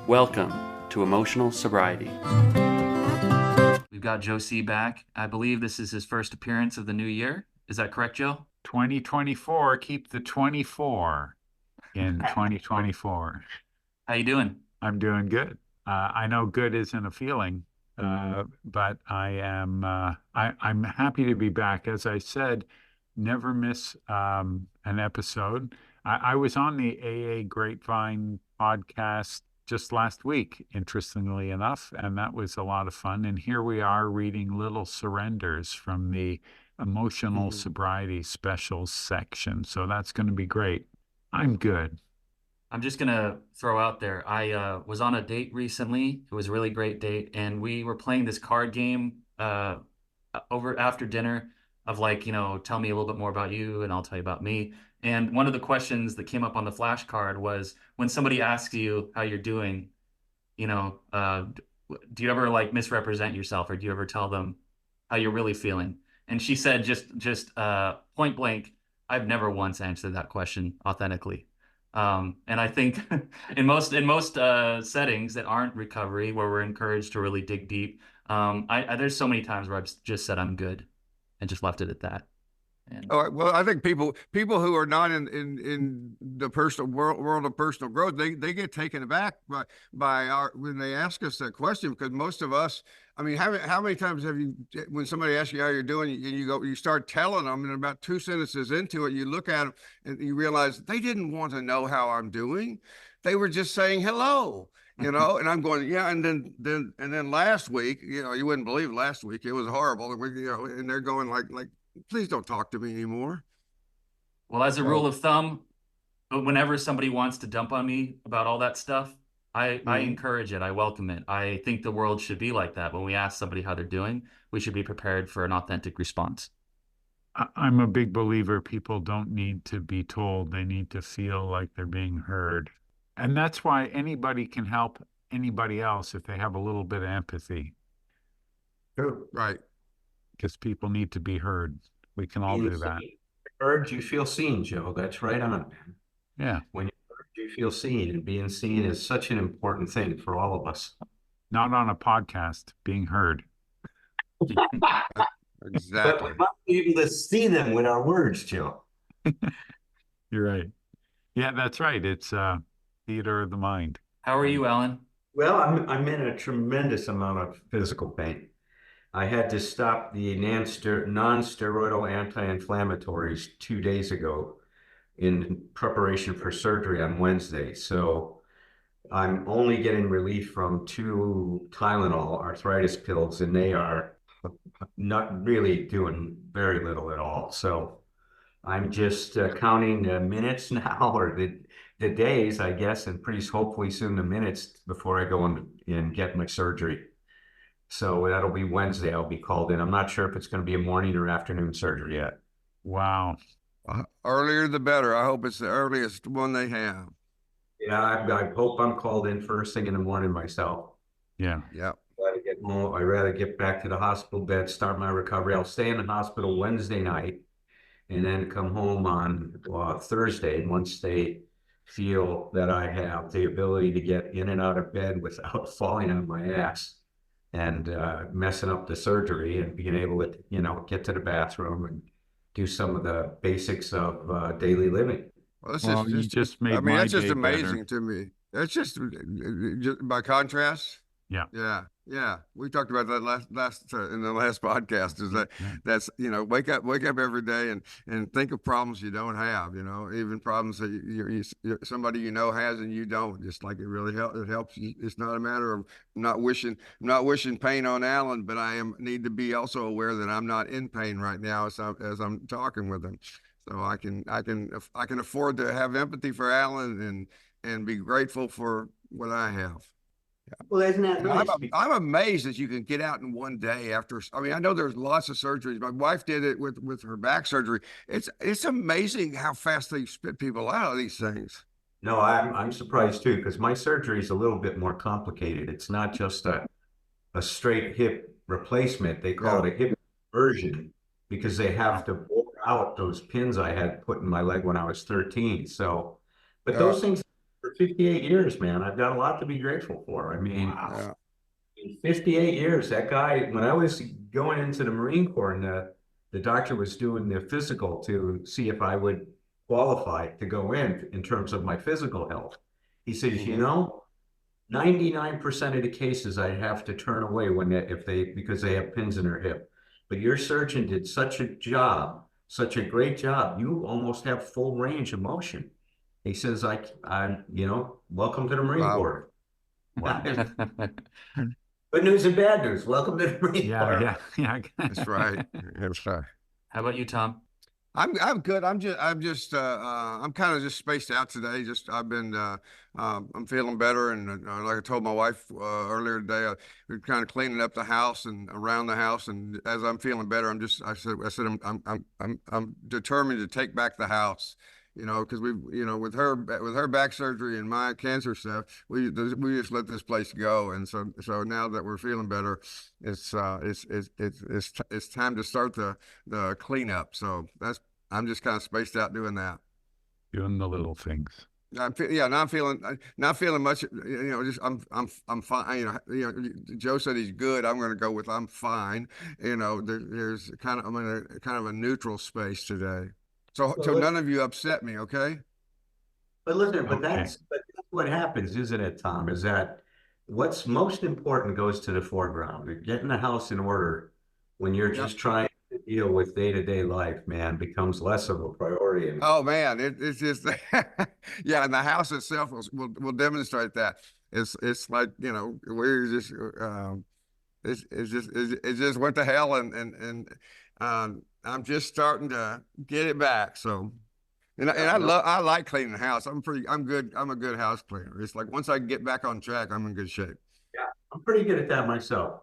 Welcome to Emotional Sobriety. We've got Joe C. back. I believe this is his first appearance of the new year. Is that correct, Joe? 2024, keep the 24 in 2024. How you doing? I'm doing good. I know good isn't a feeling, but I'm happy to be back. As I said, never miss an episode. I was on the AA Grapevine podcast just last week, interestingly enough, and that was a lot of fun. And here we are reading Little Surrenders from the Emotional Sobriety Specials section. So that's going to be great. I'm good. I'm just gonna throw out there. I was on a date recently. It was a really great date, and we were playing this card game over after dinner of like, tell me a little bit more about you, and I'll tell you about me. And one of the questions that came up on the flashcard was when somebody asks you how you're doing, you know, uh, do you ever like misrepresent yourself, or do you ever tell them how you're really feeling? And she said just point blank, I've never once answered that question authentically. And I think in most settings that aren't recovery, where we're encouraged to really dig deep, I there's so many times where I've just said I'm good and just left it at that. And Oh, well, I think people who are not in the personal world of personal growth, they get taken aback by our when they ask us that question, because most of us, I mean, how many times have you, when somebody asks you how you're doing, and you start telling them, and about two sentences into it, you look at them and you realize they didn't want to know how I'm doing. They were just saying hello. And I'm going, yeah. And then last week, you wouldn't believe last week, it was horrible. And they're going like, please don't talk to me anymore. well, as a rule of thumb, whenever somebody wants to dump on me about all that stuff, I encourage it. I welcome it. I think the world should be like that. When we ask somebody how they're doing, we should be prepared for an authentic response. I'm a big believer people don't need to be told, they need to feel like they're being heard. And that's why anybody can help anybody else if they have a little bit of empathy, True. Right. because people need to be heard. We can all Being do that. seen. Heard, you feel seen, Joe. That's right on, man. Yeah. When you're heard, you feel seen, and being seen is such an important thing for all of us. Not on a podcast, being heard. But Exactly. we must be able to see them with our words, Joe. You're right. Yeah, that's right. It's theater of the mind. How are you, Alan? Well, I'm in a tremendous amount of physical pain. I had to stop the non-steroidal anti-inflammatories 2 days ago in preparation for surgery on Wednesday. So I'm only getting relief from 2 Tylenol arthritis pills, and they are not really doing very little at all. So I'm just counting the minutes now, or the days, I guess, and pretty hopefully soon the minutes before I go and get my surgery. So that'll be Wednesday. I'll be called in. I'm not sure if it's going to be a morning or afternoon surgery yet. Wow. Earlier the better. I hope it's the earliest one they have. Yeah, I hope I'm called in first thing in the morning myself. Yeah. Yeah. I'd rather get back to the hospital bed, start my recovery. I'll stay in the hospital Wednesday night and then come home on Thursday. And once they feel that I have the ability to get in and out of bed without falling on my ass and messing up the surgery, and being able to, get to the bathroom and do some of the basics of daily living. Well, You just made I mean, my that's just day amazing better. to me. That's just by contrast. Yeah. Yeah. We talked about that last in the last podcast. Is that's wake up every day and think of problems you don't have. Even problems that somebody has and you don't. Just like it really helps. It helps. It's not a matter of not wishing pain on Alan, but need to be also aware that I'm not in pain right now as I'm talking with him. So I can afford to have empathy for Alan and be grateful for what I have. Well, isn't that nice? I'm amazed that you can get out in one day after. I mean, I know there's lots of surgeries. My wife did it with her back surgery. It's amazing how fast they spit people out of these things. No, I'm surprised too, because my surgery is a little bit more complicated. It's not just a straight hip replacement. They call it a hip version because they have to bore out those pins I had put in my leg when I was 13. So, but those things for 58 years, man. I've got a lot to be grateful for. I mean, Wow. Yeah. in 58 years, that guy, when I was going into the Marine Corps and the doctor was doing the physical to see if I would qualify to go in terms of my physical health, he says, you Mhm. know, 99% of the cases I have to turn away when if they because they have pins in their hip. But your surgeon did such a job, such a great job. You almost have full range of motion. He says, I'm, welcome to the Marine Wow. Corps. Good news and bad news. Welcome to the Marine Yeah, Corps. yeah, yeah. That's right. That's right. How about you, Tom? I'm good. I'm kind of just spaced out today. I'm feeling better, and like I told my wife earlier today, we're kind of cleaning up the house and around the house. And as I'm feeling better, I said I'm determined to take back the house. Because with her back surgery and my cancer stuff, we just let this place go. And so now that we're feeling better, it's time to start the cleanup. So I'm just kind of spaced out doing that. Doing the little things. Yeah, not feeling much. Just I'm fine. Joe said he's good. I'm going to go with I'm fine. There's I'm in a kind of a neutral space today. So Well, none of you upset me, okay? but listen, Okay. but that's what happens, isn't it, Tom? Is that what's most important goes to the foreground. Getting the house in order when you're Yeah. just trying to deal with day-to-day life, man, becomes less of a priority. And Oh man, it's just yeah, and the house itself will demonstrate that. It's like we're just it just went to hell, and I'm just starting to get it back. So and yeah, no, I like cleaning the house. I'm good. I'm a good house cleaner. It's like once I get back on track, I'm in good shape. yeah, I'm pretty good at that myself.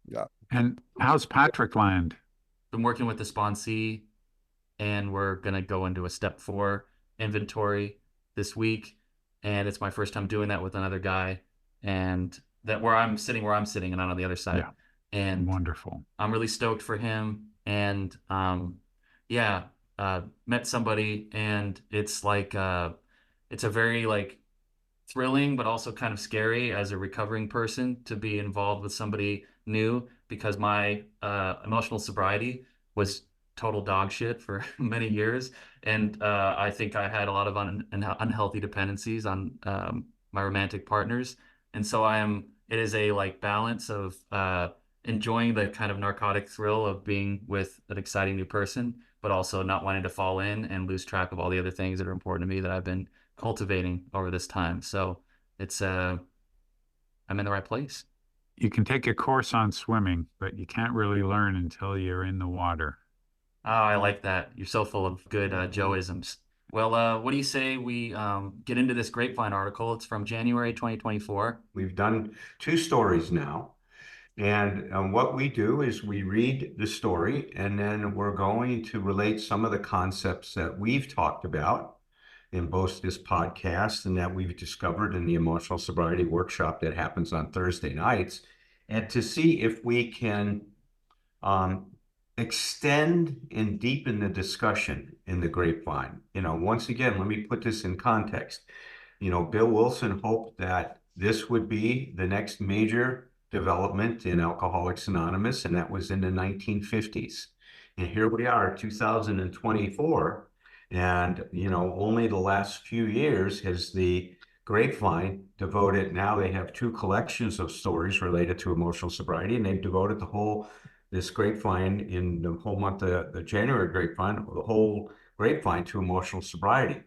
Yeah. And how's Patrick Land? Been working with the sponsee, and we're gonna go into a step 4 inventory this week. And it's my first time doing that with another guy, and that where I'm sitting and not on the other side. Yeah, And wonderful. I'm really stoked for him. And yeah, met somebody, and it's a very like thrilling, but also kind of scary as a recovering person to be involved with somebody new, because my emotional sobriety was total dog shit for many years. And I think I had a lot of unhealthy dependencies on my romantic partners. And so it is a like balance of enjoying the kind of narcotic thrill of being with an exciting new person, but also not wanting to fall in and lose track of all the other things that are important to me that I've been cultivating over this time. So it's I'm in the right place. You can take a course on swimming, but you can't really learn until you're in the water. Oh, I like that. You're so full of good Joe-isms. Well, what do you say we get into this Grapevine article? It's from January 2024. We've done 2 stories now. And what we do is we read the story and then we're going to relate some of the concepts that we've talked about in both this podcast and that we've discovered in the emotional sobriety workshop that happens on Thursday nights, and to see if we can um, extend and deepen the discussion in the grapevine. Once again, let me put this in context. Bill Wilson hoped that this would be the next major development in Alcoholics Anonymous, and that was in the 1950s. And here we are, 2024, and only the last few years has the Grapevine devoted. Now they have 2 collections of stories related to emotional sobriety, and they've devoted this Grapevine in the whole month of the January Grapevine, the whole Grapevine to emotional sobriety.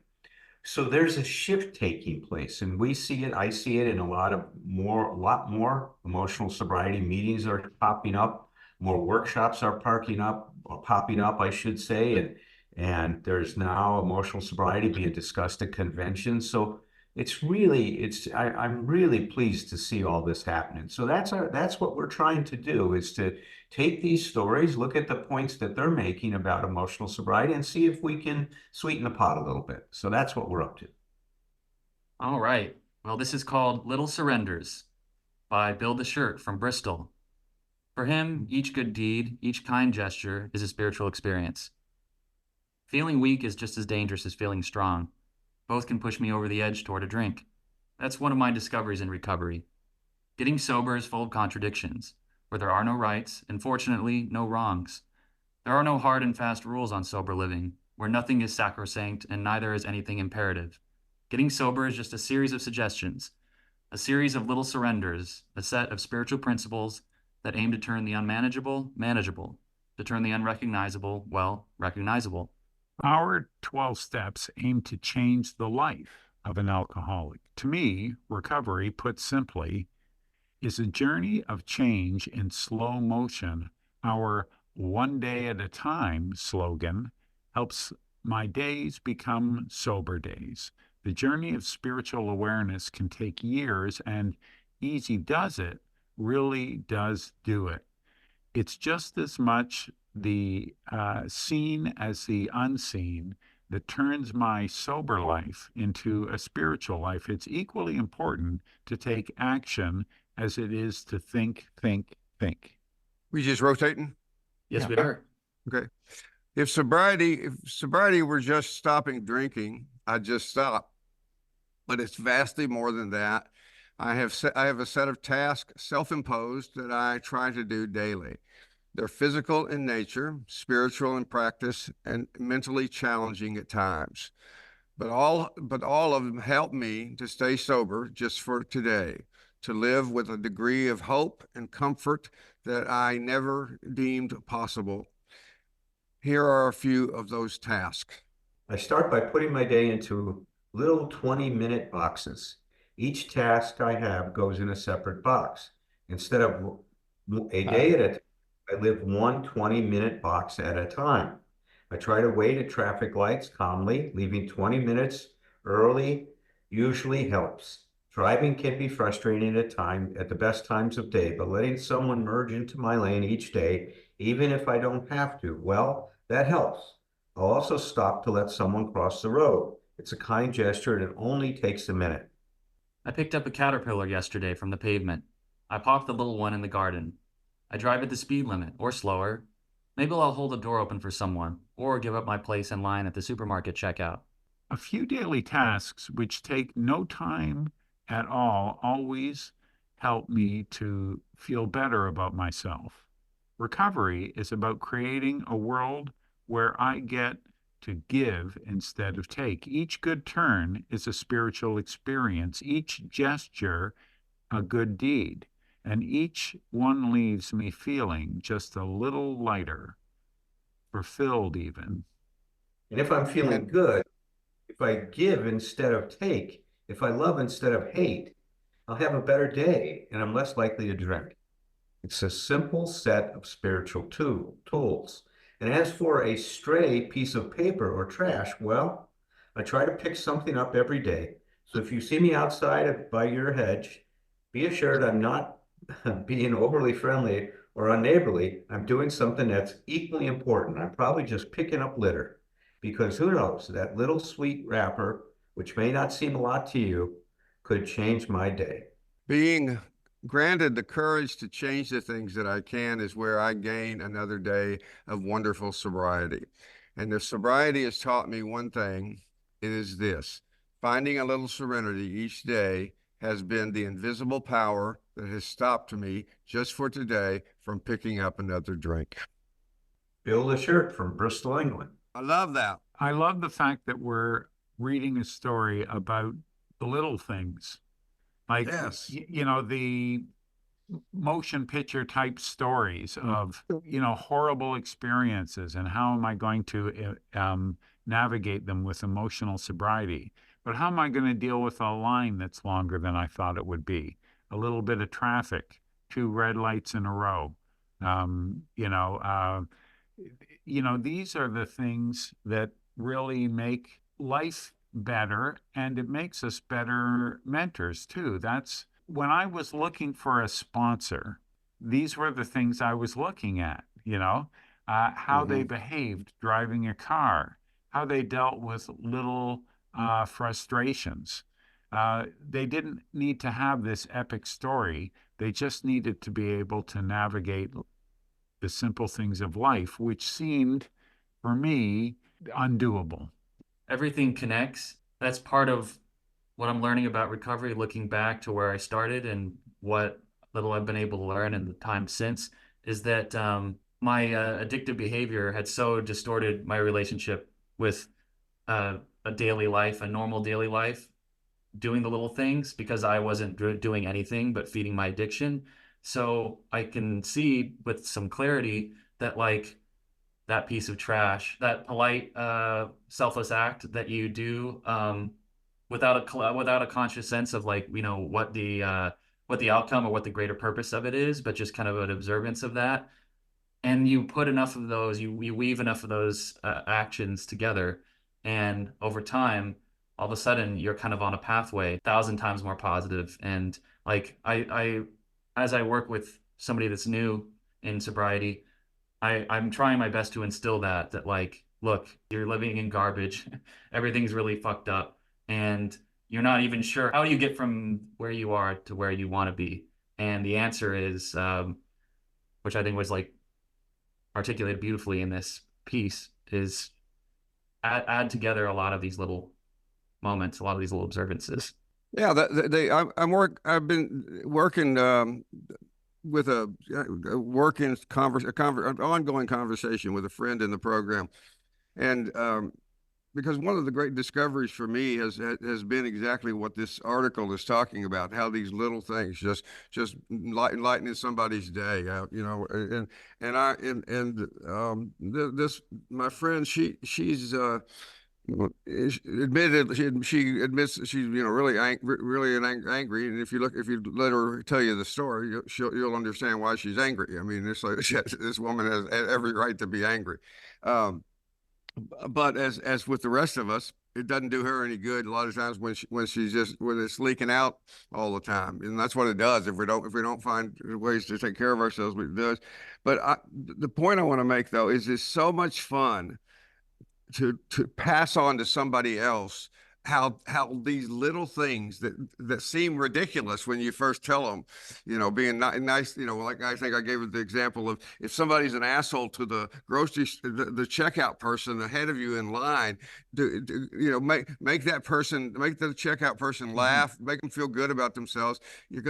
So there's a shift taking place, and we see it. I see it in a lot more emotional sobriety meetings are popping up. More workshops are popping up, I should say, and there's now emotional sobriety being discussed at conventions. So I'm really pleased to see all this happening. So that's what we're trying to do, is to take these stories, look at the points that they're making about emotional sobriety, and see if we can sweeten the pot a little bit. So that's what we're up to. All right. Well, this is called Little Surrenders by Bill the Shirt from Bristol. For him, each good deed, each kind gesture is a spiritual experience. Feeling weak is just as dangerous as feeling strong. Both can push me over the edge toward a drink. That's one of my discoveries in recovery. Getting sober is full of contradictions, where there are no rights and, fortunately, no wrongs. There are no hard and fast rules on sober living, where nothing is sacrosanct and neither is anything imperative. Getting sober is just a series of suggestions, a series of little surrenders, a set of spiritual principles that aim to turn the unmanageable manageable, to turn the unrecognizable, well, recognizable. Our 12 steps aim to change the life of an alcoholic. To me, recovery, put simply, is a journey of change in slow motion. Our one day at a time slogan helps my days become sober days. The journey of spiritual awareness can take years, and Easy Does It really does do it. It's just as much the seen as the unseen that turns my sober life into a spiritual life. It's equally important to take action as it is to think, think, think. We just rotating? Yes, Yeah. we are. Okay. If sobriety were just stopping drinking, I'd just stop. But it's vastly more than that. I have a set of tasks, self-imposed, that I try to do daily. They're physical in nature, spiritual in practice, and mentally challenging at times. But all of them help me to stay sober just for today, to live with a degree of hope and comfort that I never deemed possible. Here are a few of those tasks. I start by putting my day into little 20-minute boxes. Each task I have goes in a separate box. Instead of a day at a time, I live one 20-minute box at a time. I try to wait at traffic lights calmly. Leaving 20 minutes early usually helps. Driving can be frustrating at the best times of day, but letting someone merge into my lane each day, even if I don't have to, well, that helps. I'll also stop to let someone cross the road. It's a kind gesture and it only takes a minute. I picked up a caterpillar yesterday from the pavement. I parked the little one in the garden. I drive at the speed limit, or slower. Maybe I'll hold the door open for someone, or give up my place in line at the supermarket checkout. A few daily tasks which take no time at all always help me to feel better about myself. Recovery is about creating a world where I get to give instead of take. Each good turn is a spiritual experience, each gesture a good deed, and each one leaves me feeling just a little lighter, fulfilled even. And if I'm feeling And good, if I give instead of take, if I love instead of hate, I'll have a better day and I'm less likely to drink. It's a simple set of spiritual tools. And as for a stray piece of paper or trash, well, I try to pick something up every day. So if you see me outside by your hedge, be assured I'm not being overly friendly or unneighborly. I'm doing something that's equally important. I'm probably just picking up litter. Because who knows, that little sweet wrapper, which may not seem a lot to you, could change my day. being granted the courage to change the things that I can is where I gain another day of wonderful sobriety. And if sobriety has taught me one thing, it is this: finding a little serenity each day has been the invisible power that has stopped me just for today from picking up another drink. Bill the shirt from Bristol, England. I love that. I love the fact that we're reading a story about the little things. Like, Yes. the motion picture type stories of, horrible experiences and how am I going to navigate them with emotional sobriety. But how am I going to deal with a line that's longer than I thought it would be? A little bit of traffic, 2 red lights in a row. Um, you know, uh, these are the things that really make life better, and it makes us better mentors too. That's when I was looking for a sponsor, these were the things I was looking at, how they behaved driving a car, how they dealt with little frustrations. They didn't need to have this epic story. They just needed to be able to navigate the simple things of life, which seemed, for me, undoable. Everything connects, that's part of what I'm learning about recovery, looking back to where I started and what little I've been able to learn in the time since, is that my addictive behavior had so distorted my relationship with a daily life, a normal daily life, doing the little things because I wasn't doing anything but feeding my addiction. So I can see with some clarity that like that piece of trash, that polite, selfless act that you do without a conscious sense of like, you know, what the outcome or what the greater purpose of it is, but just kind of an observance of that. And you put enough of those, you weave enough of those actions together, and over time, all of a sudden, you're kind of on a pathway, 1,000 times more positive. And like as I work with somebody that's new in sobriety, I'm trying my best to instill that like, look, you're living in garbage. Everything's really fucked up. And you're not even sure how do you get from where you are to where you want to be. And the answer is, which I think was like articulated beautifully in this piece, is add together a lot of these little moments, a lot of these little observances. Yeah, I've been working with a working an ongoing conversation with a friend in the program, and because one of the great discoveries for me has been exactly what this article is talking about, how these little things just lightening somebody's day out, you know. This my friend, she's admitted she admits she's, you know, really angry, and if you let her tell you the story, you'll understand why she's angry. I mean, it's like this woman has every right to be angry. um but as with the rest of us, it doesn't do her any good a lot of times when it's leaking out all the time, and that's what it does if we don't find ways to take care of ourselves. It does. But the point I want to make, though, is it's so much fun to pass on to somebody else how these little things that seem ridiculous when you first tell them, you know, being nice, you know, like I think I gave the example of if somebody's an asshole to the the checkout person ahead of you in line, you know, make the checkout person laugh, make them feel good about themselves. You're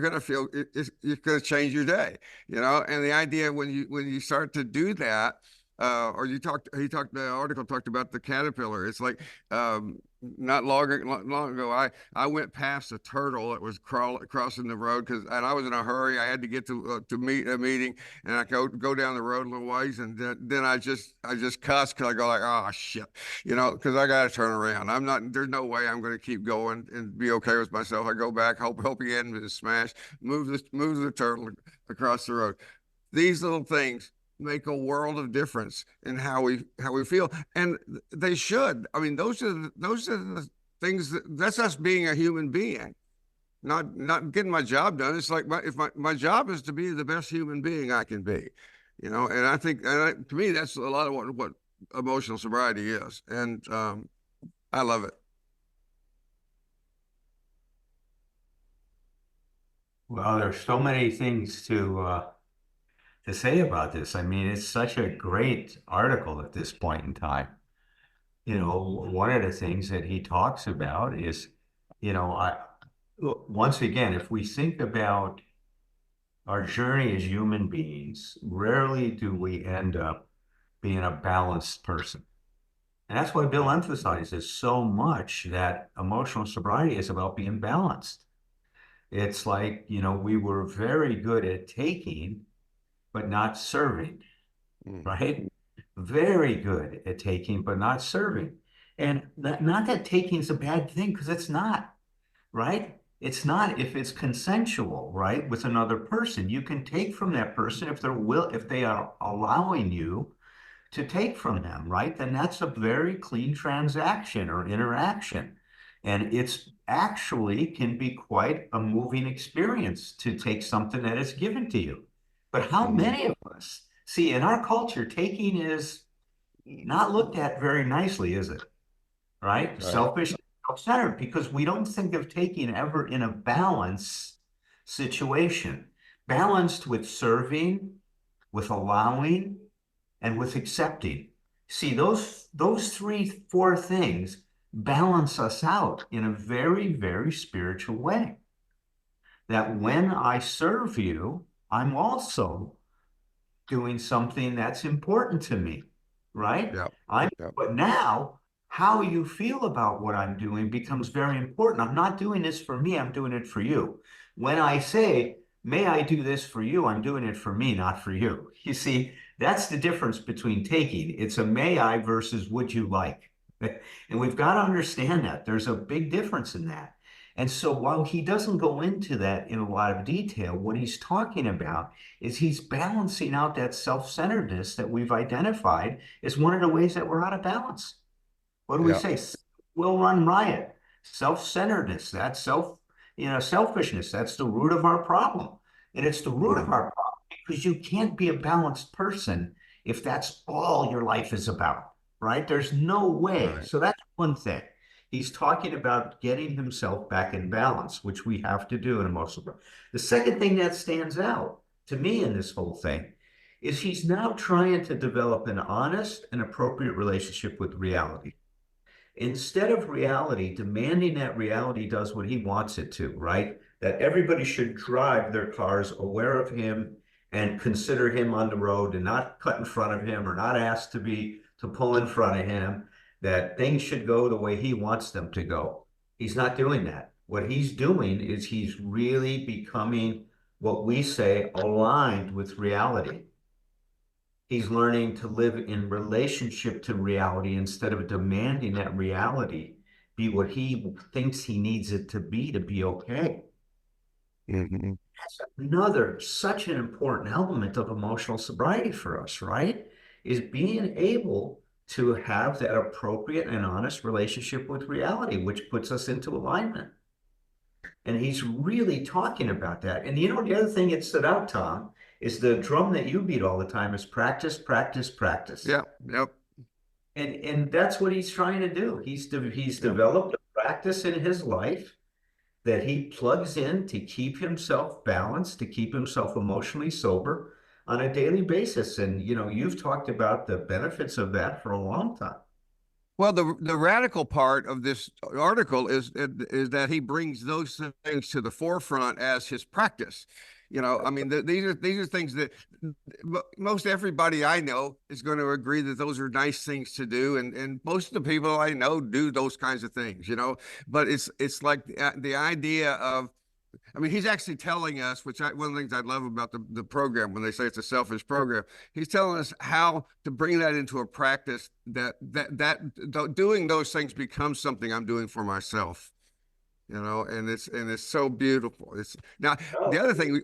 gonna feel it's gonna change your day, you know. And the idea when you start to do that, or the article talked about the caterpillar. It's like, not long ago, I went past a turtle that was crossing the road, and I was in a hurry. I had to get to meet a meeting, and I go down the road a little ways, and then I just cuss because I go like, oh shit, you know, because I got to turn around. There's no way I'm going to keep going and be okay with myself. I go back, hope he hadn't been smashed, move the turtle across the road. These little things make a world of difference in how we feel, and they should. I mean, those are the things that's us being a human being, not getting my job done. It's like if my job is to be the best human being I can be, you know. And I think, to me, that's a lot of what emotional sobriety is, and I love it. Well, there's so many things to say about this. I mean, it's such a great article at this point in time. You know, one of the things that he talks about is, you know, once again, if we think about our journey as human beings, rarely do we end up being a balanced person. And that's why Bill emphasizes so much that emotional sobriety is about being balanced. It's like, you know, we were very good at taking, but not serving, right? Very good at taking, but not serving. And not that taking is a bad thing, because it's not, right? It's not if it's consensual, right, with another person. You can take from that person if they are allowing you to take from them, right? Then that's a very clean transaction or interaction. And it's actually can be quite a moving experience to take something that is given to you. But how many of us see in our culture, taking is not looked at very nicely, is it? Right? Selfish, self-centered, because we don't think of taking ever in a balance situation, balanced with serving, with allowing, and with accepting. See, those three, four things balance us out in a very, very spiritual way. That when I serve you, I'm also doing something that's important to me, right? Yeah. I'm, Yeah. but now how you feel about what I'm doing becomes very important. I'm not doing this for me, I'm doing it for you. When I say, may I do this for you, I'm doing it for me, not for you. You see, that's the difference between taking. It's a may I versus would you like. And we've got to understand that there's a big difference in that. And so while he doesn't go into that in a lot of detail, what he's talking about is he's balancing out that self-centeredness that we've identified as one of the ways that we're out of balance. What do we Yeah. say? Will run riot. Self-centeredness, that's selfishness. That's the root of our problem. And it's the root of Mhm. our problem because you can't be a balanced person if that's all your life is about, right? There's no way. Right. So that's one thing. He's talking about getting himself back in balance, which we have to do in emotional growth. The second thing that stands out to me in this whole thing is he's now trying to develop an honest and appropriate relationship with reality. Instead of reality demanding that reality does what he wants it to, right? That everybody should drive their cars aware of him and consider him on the road and not cut in front of him or not asked to pull in front of him, that things should go the way he wants them to go. He's not doing that. What he's doing is he's really becoming what we say aligned with reality. He's learning to live in relationship to reality instead of demanding that reality be what he thinks he needs it to be okay. Mhm. That's another such an important element of emotional sobriety for us, right? Is being able to have that appropriate and honest relationship with reality, which puts us into alignment. And he's really talking about that. And the other thing that stood out, Tom, is the drum that you beat all the time is practice, practice, practice. Yeah. Yep. And that's what he's trying to do. He's Yep. developed a practice in his life that he plugs in to keep himself balanced, to keep himself emotionally sober on a daily basis. And you've talked about the benefits of that for a long time. Well, the radical part of this article is that he brings those things to the forefront as his practice. I mean, these are things that most everybody I know is going to agree that those are nice things to do, and most of the people I know do those kinds of things. But it's like the idea of, I mean, he's actually telling us, one of the things I love about the program when they say it's a selfish program, he's telling us how to bring that into a practice that doing those things becomes something I'm doing for myself. And it's so beautiful. It's now the other thing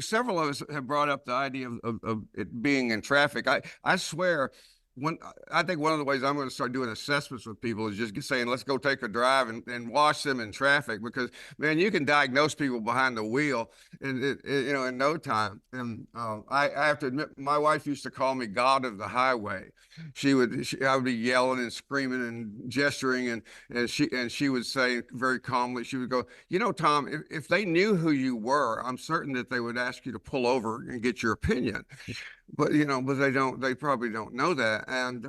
several of us have brought up the idea of it being in traffic. I swear one I think one of the ways I'm going to start doing assessments with people is just saying, let's go take a drive and watch them in traffic, because man, you can diagnose people behind the wheel in no time. And I have to admit, my wife used to call me God of the highway. I would be yelling and screaming and gesturing, and she would say very calmly, she would go, Tom, if they knew who you were, I'm certain that they would ask you to pull over and get your opinion. But they don't. They probably don't know that. And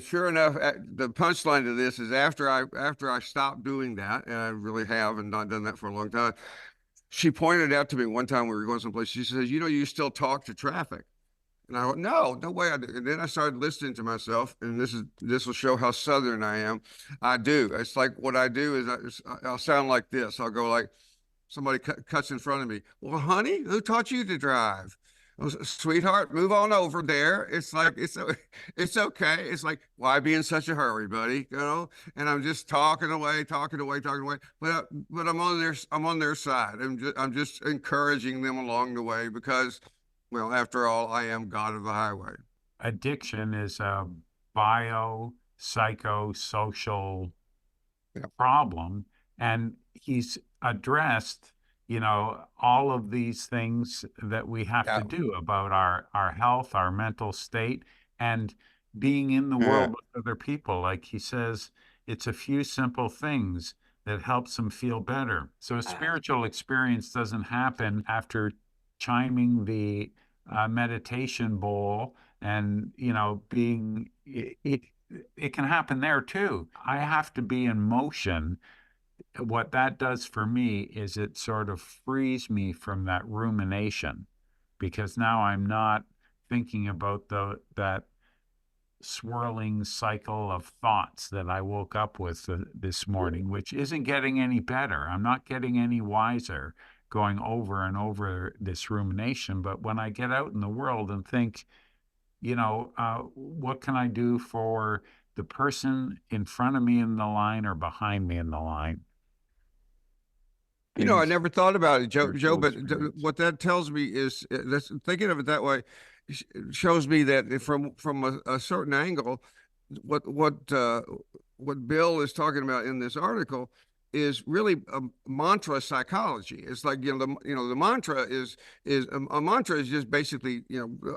sure enough, the punchline to this is after I stopped doing that, and I really have and not done that for a long time. She pointed out to me one time we were going someplace. She says, you still talk to traffic. And I went, no way I do. And then I started listening to myself, and this will show how Southern I am. I do. It's like what I do is I'll sound like this. I'll go like, somebody cuts in front of me. Well, honey, who taught you to drive? Sweetheart, move on over there. It's like it's okay. It's like, why be in such a hurry, buddy? And I'm just talking away, talking away, talking away. But I'm on their side. I'm just encouraging them along the way because, well, after all, I am God of the highway. Addiction is a biopsychosocial Yeah. problem, and he's addressed all of these things that we have Yeah. to do about our health, our mental state, and being in the Yeah. world with other people. Like he says, it's a few simple things that helps them feel better. So a spiritual experience doesn't happen after chiming the meditation bowl and being it can happen there too. I have to be in motion. What that does for me is it sort of frees me from that rumination, because now I'm not thinking about that swirling cycle of thoughts that I woke up with this morning, which isn't getting any better. I'm not getting any wiser going over and over this rumination. But when I get out in the world and think, what can I do for the person in front of me in the line or behind me in the line? You know, I Things, never thought about it, Joe, spiritual but experience. what that tells me is that's thinking of it that way shows me that from a certain angle, what Bill is talking about in this article is really a mantra psychology. It's like, the mantra is a mantra is just basically,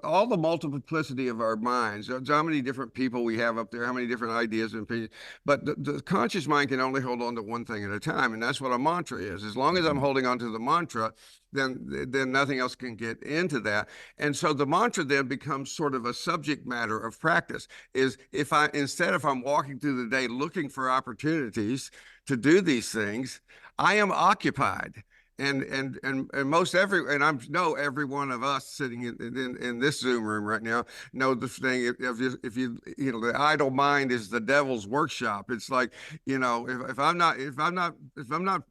all the multiplicity of our minds. So how many different people we have up there, how many different ideas and opinions. But the conscious mind can only hold on to one thing at a time, and that's what a mantra is. As long as I'm holding on to the mantra, then nothing else can get into that. And so the mantra then becomes sort of a subject matter of practice. Is if I'm walking through the day looking for opportunities to do these things, I am occupied. And most and I know every one of us sitting in this Zoom room right now know the thing. If the idle mind is the devil's workshop. It's like, if I'm not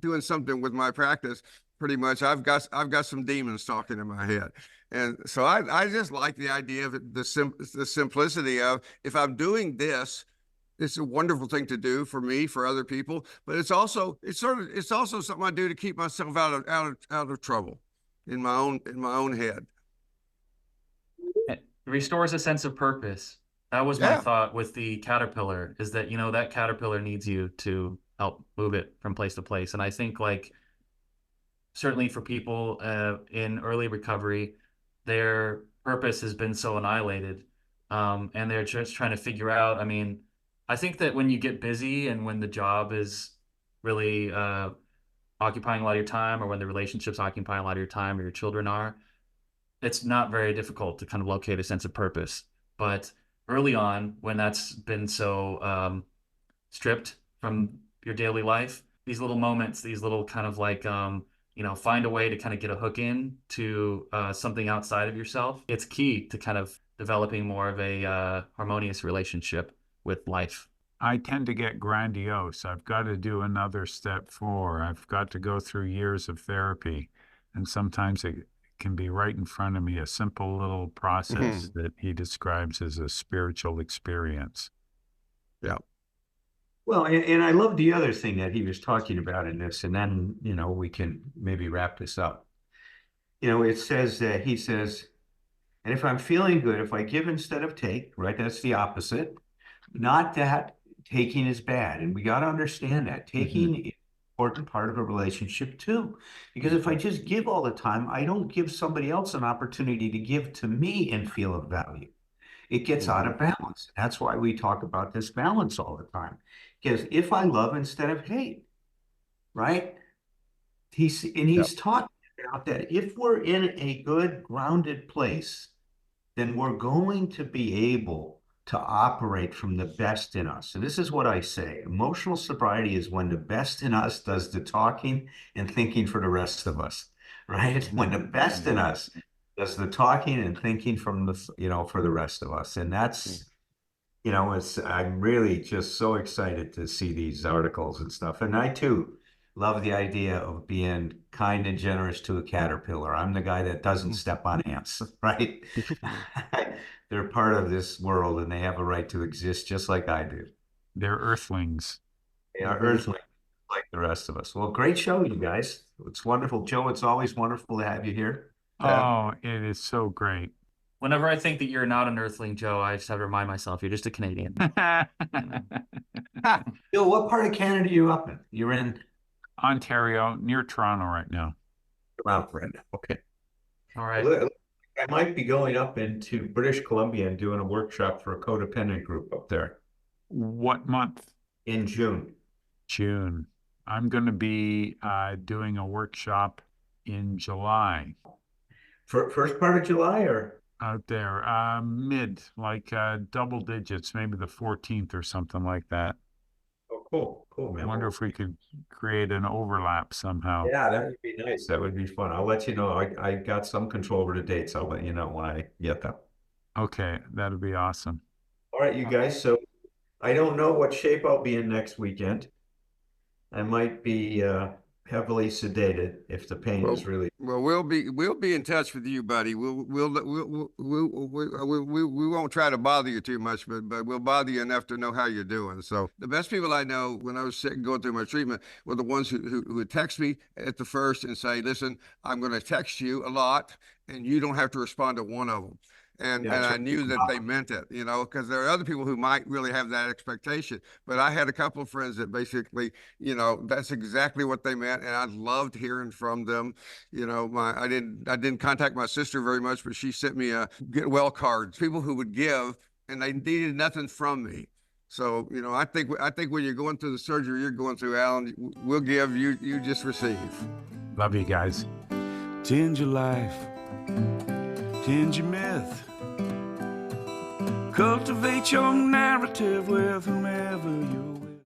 doing something with my practice, pretty much I've got some demons talking in my head. And so I just like the idea of the simplicity of, if I'm doing this, it's a wonderful thing to do for me, for other people, but it's also something I do to keep myself out of trouble in my own head. It restores a sense of purpose. That was my Yeah. thought with the caterpillar, is that, that caterpillar needs you to help move it from place to place. And I think, like, certainly for people in early recovery, their purpose has been so annihilated, and they're just trying to figure out. I mean, I think that when you get busy and when the job is really occupying a lot of your time, or when the relationships occupying a lot of your time, or your children are, it's not very difficult to kind of locate a sense of purpose. But early on, when that's been so stripped from your daily life, these little moments, these little kind of like, find a way to kind of get a hook in to something outside of yourself. It's key to kind of developing more of a harmonious relationship with life. I tend to get grandiose. I've got to do another step forward. I've got to go through years of therapy. And sometimes it can be right in front of me, a simple little process Mm-hmm. that he describes as a spiritual experience. Yeah. Well, and I love the other thing that he was talking about in this, and then, we can maybe wrap this up. It says that he says, and if I'm feeling good, if I give instead of take, right? That's the opposite. Not that taking is bad. And we got to understand that taking is an important part of a relationship too. Because if I just give all the time, I don't give somebody else an opportunity to give to me and feel of value. It gets out of balance. That's why we talk about this balance all the time. Because if I love instead of hate, right? Yeah. He's talking about that if we're in a good grounded place, then we're going to be able to operate from the best in us. So this is what I say. Emotional sobriety is when the best in us does the talking and thinking for the rest of us, right? When the best in us does the talking and thinking from for the rest of us. And that's, I'm really just so excited to see these articles and stuff. And I too love the idea of being kind and generous to a caterpillar. I'm the guy that doesn't step on ants, right? They're part of this world and they have a right to exist just like I do. They're earthlings. They are earthlings like the rest of us. Well, great show, you guys. It's wonderful. Joe, it's always wonderful to have you here. Yeah. Oh, it is so great. Whenever I think that you're not an earthling, Joe, I just have to remind myself you're just a Canadian. Bill, what part of Canada are you up in? You're in Ontario, near Toronto right now. Mount Brenda. Okay. All right. Well, I might be going up into British Columbia and doing a workshop for a codependent group up there What month? in June. June. I'm going to be doing a workshop in July. For first part of July or? out there? Mid, like double digits, maybe the 14th or something like that. Oh, cool, cool, I man. wonder Well, if we could create an overlap somehow. yeah, that would be nice. That would be fun. I'll let you know. I got some control over the dates. I'll let you know when I get them. Okay, that'd be awesome. All right, you Uh, guys. So I don't know what shape I'll be in next weekend. I might be heavily sedated if the pain is Well, really. well, we'll be in touch with you, buddy. We won't try to bother you too much, but we'll bother you enough to know how you're doing. So the best people I know when I was sick and going through my treatment were the ones who would text me at the first and say, "Listen, I'm going to text you a lot, and you don't have to respond to one of them." Yeah, And it's I knew that they meant it, because there are other people who might really have that expectation. But I had a couple of friends that basically, that's exactly what they meant, and I loved hearing from them. I didn't contact my sister very much, but she sent me a get well card. People who would give, and they needed nothing from me. So, I think when you're going through the surgery you're going through, Alan, we'll give, you just receive. Love you guys. Change your life, change your myth. Cultivate your narrative with whomever you're with.